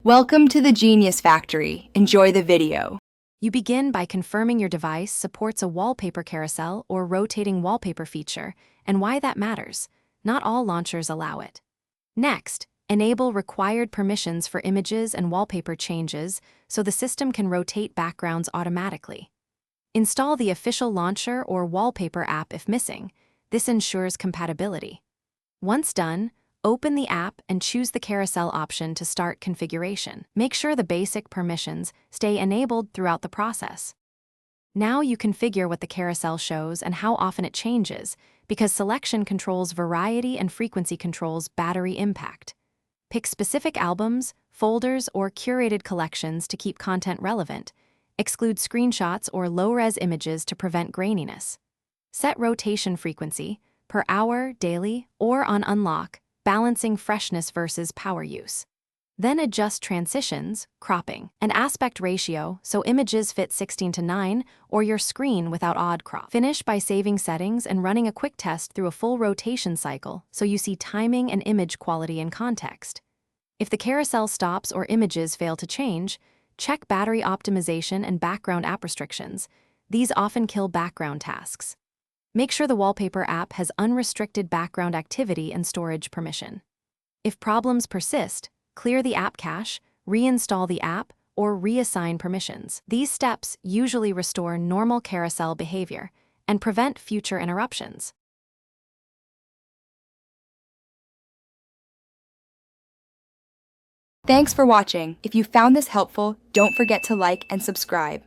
Welcome to the Genius Factory. Enjoy the video. You begin by confirming your device supports a wallpaper carousel or rotating wallpaper feature and why that matters. Not all launchers allow it. Next, enable required permissions for images and wallpaper changes so the system can rotate backgrounds automatically. Install the official launcher or wallpaper app if missing. This ensures compatibility. Once done, open the app and choose the carousel option to start configuration. Make sure the basic permissions stay enabled throughout the process. Now you configure what the carousel shows and how often it changes, because selection controls variety and frequency controls battery impact. Pick specific albums, folders, or curated collections to keep content relevant. Exclude screenshots or low-res images to prevent graininess. Set rotation frequency, per hour, daily, or on unlock, balancing freshness versus power use. Then adjust transitions, cropping, and aspect ratio so images fit 16:9 or your screen without odd crop. Finish by saving settings and running a quick test through a full rotation cycle so you see timing and image quality in context. If the carousel stops or images fail to change, check battery optimization and background app restrictions. These often kill background tasks. Make sure the wallpaper app has unrestricted background activity and storage permission. If problems persist, clear the app cache, reinstall the app, or reassign permissions. These steps usually restore normal carousel behavior and prevent future interruptions. Thanks for watching. If you found this helpful, don't forget to like and subscribe.